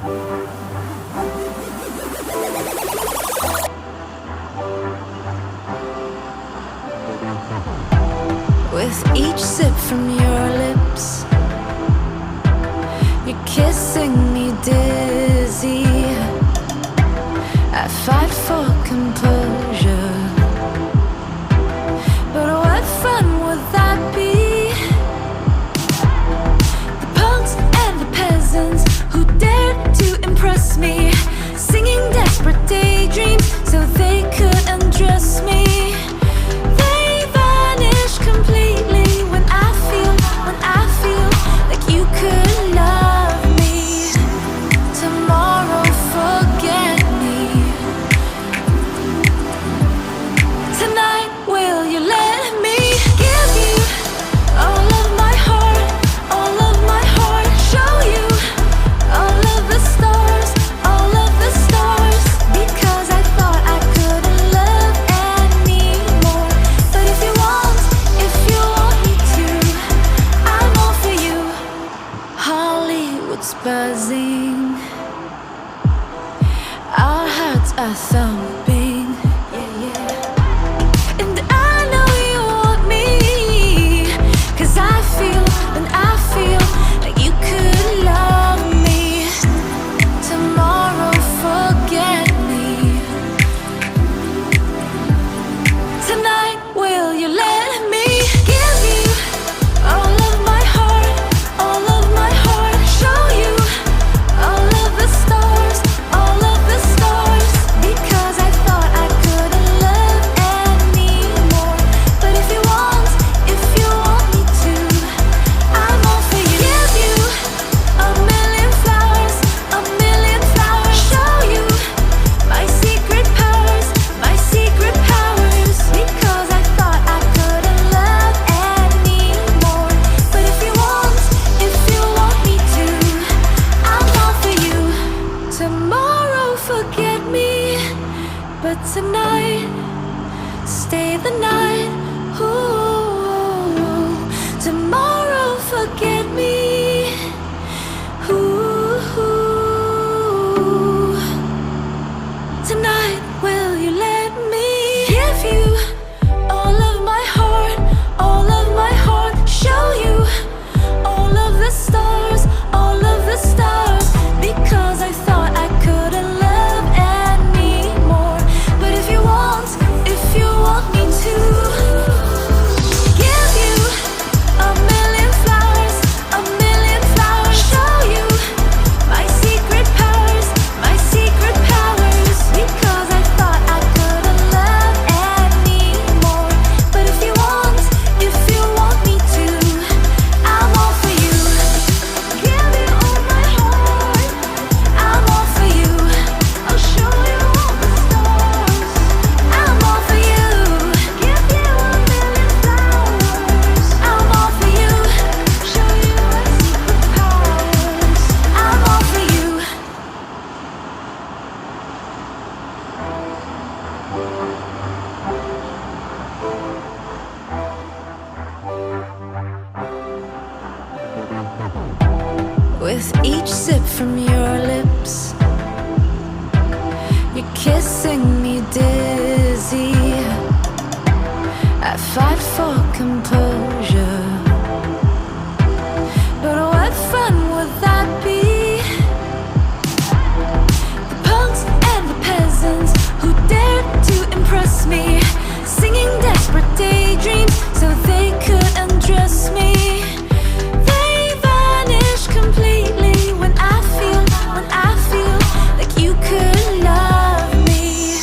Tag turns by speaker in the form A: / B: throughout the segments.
A: With each sip from your lips, you're kissing me dizzy. I fight for composure, but what fun would that be? The punks and the peasants who dared to impress me, singing desperate daydreams so they could undress me. They vanish completely when I feel like you could love me. Tomorrow, forget me. Tonight, will you let me give you all of my heart, all of my heart? Show you all of the stars, all of the stars. Because I thought I couldn't love anymore. But if you want me to, I'm all for you. Hollywood's buzzing, our hearts are thumping. Yeah, yeah. And I know you want me, 'cause I feel like you could love me. Tomorrow, forget me. Tonight, will you let me give you all of my heart, all of my heart? Show you all of the stars, all of the stars. Because I thought I couldn't love anymore. But if you want me to, I'm all for you. Give you a million flowers, a million flowers. Show you my secret powers, my secret powers. Because I thought I couldn't love anymore. But if you want me to, I'm all for you. Tomorrow, forget me, but tonight, stay the night. Ooh, tomorrow, forget me. Ooh, tonight, will you let me give you all of my heart, all of my heart? Show you all of the stars, all of the stars. Because I thought I couldn't love anymore. But if you want me to, give you a million flowers, a million flowers. Show you my secret powers, my secret powers. Because I thought I couldn't love anymore. But if you want me to, I'm all for you. Give you all my heart, I'm all for you. I'll show you all the stars, I'm all for you. Give you a million flowers, I'm all for you. Show you my secret powers, I'm all for you. With each sip from your lips, you're kissing me dizzy. I fight for composure, but what fun would that be? The punks and the peasants who dared to impress me, singing desperate daydreams so they could undress me. They vanish completely when I feel like you could love me.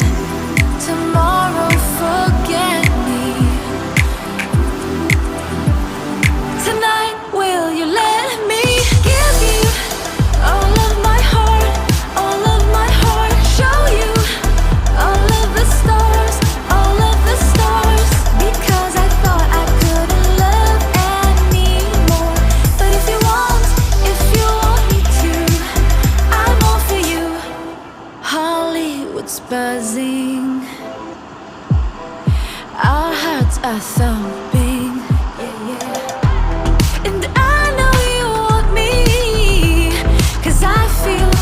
A: Tomorrow, forget me. Tonight, will you let me give you all of my heart, all of my heart? Show you all of the stars, all of the stars. Because I thought I couldn't love anymore. But if you want me to, I'm all for you. Hollywood's buzzing, our hearts are thumping. Yeah, yeah. And I know you want me, 'cause I feel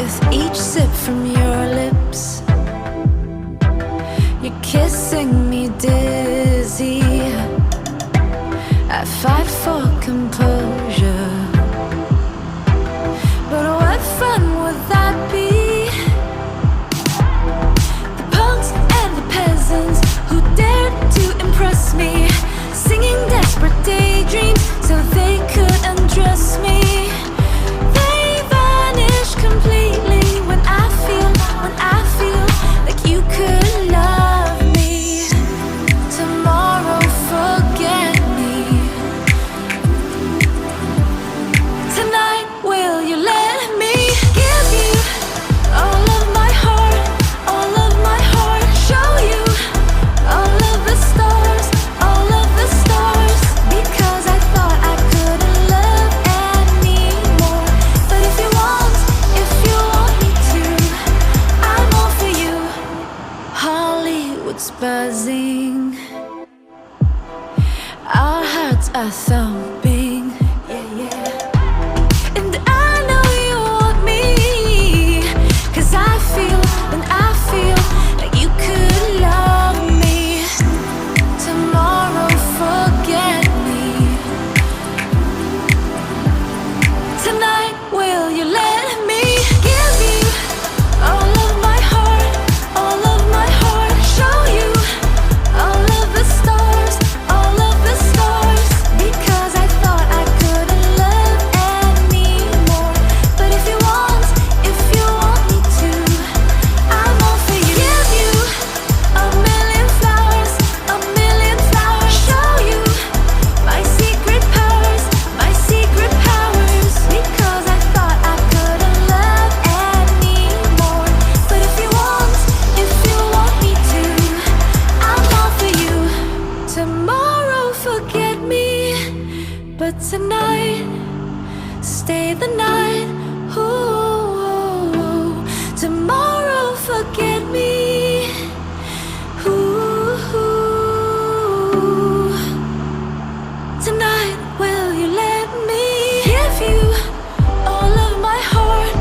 A: With each sip from your lips, you're kissing me dizzy. I fight for composure, but what fun would that be? The punks and the peasants who dared to impress me, singing desperate daydreams so they could undress me. They vanish completely when I feel like you could love me. Tomorrow, forget me. Tonight, will you let me give you all of my heart, all of my heart? Show you all of the stars, all of the stars. Because I thought I couldn't love anymore. But if you want me to, I'm all for you. Hollywood's buzzing, our hearts are thumping. Yeah, yeah. And I know you want me, 'cause I feel like you could love me. Tomorrow, forget me. Tonight, will you let me give you all of my heart, all of my heart? Show you all of the stars, all of the stars. Because I thought I couldn't love anymore. But if you want me to, I'm all for you. Give you a million flowers, a million flowers. Show you my secret powers, my secret powers. Because I thought I couldn't love anymore. But if you want me to, I'm all for you. Tomorrow, forget me, but tonight, stay the night. Ooh, tomorrow, forget me. Ooh, tonight, will you let me give you all of my heart,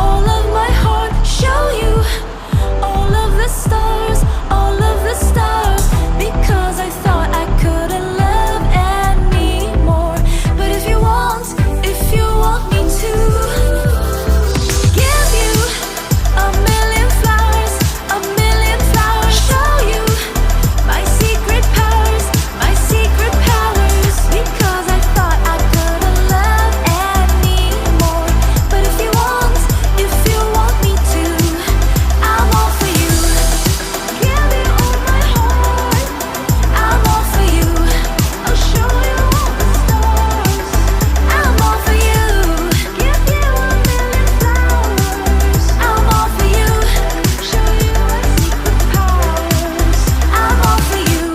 A: all of my heart? Show you all of the stars, all of the stars. Because I thought I couldn't love anymore. But if you want me to, give you a million flowers, a million flowers. Show you my secret powers, my secret powers. Because I thought I couldn't love anymore. But if you want me to, I'm all for you. Give you all my heart, I'm all for you. I'll show you all the stars, I'm all for you. Give you a million flowers, I'm all for you. Show you my secret powers, I'm all for you.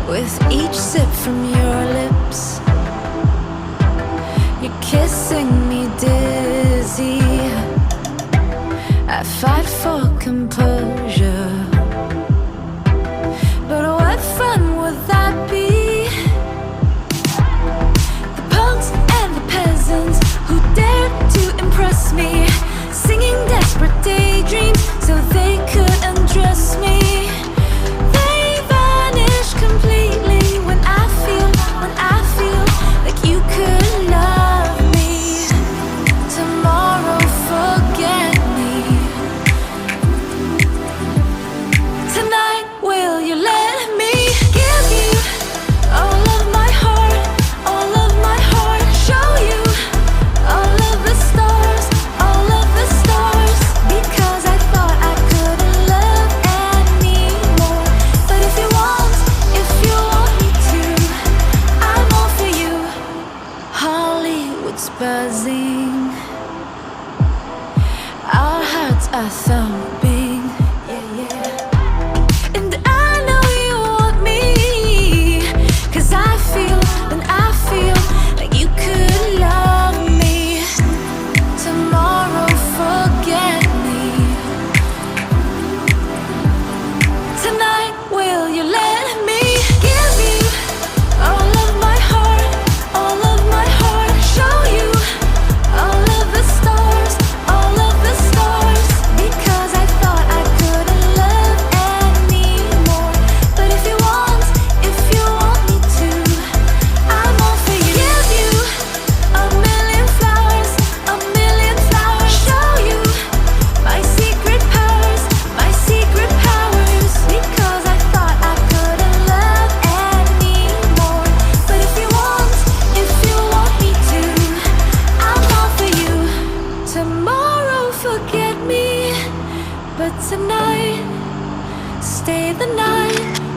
A: With each sip from your lips, you're kissing me dizzy. I fight for composure, but what fun would that be? The punks and the peasants who dared to impress me, singing desperate daydreams so they could undress me. They vanish completely when I feel like you could love me. Tomorrow, forget me. Tonight, will you let me give you all of my heart, all of my heart? Show you all of the stars, all of the stars. Because I thought I couldn't love anymore. But if you want me to, I'm all for you. Hollywood's buzzing, our hearts are thumping. Yeah, yeah. And I know you want me, 'cause I feel like you could love me. Tomorrow, forget me. forget me, but tonight, stay the night.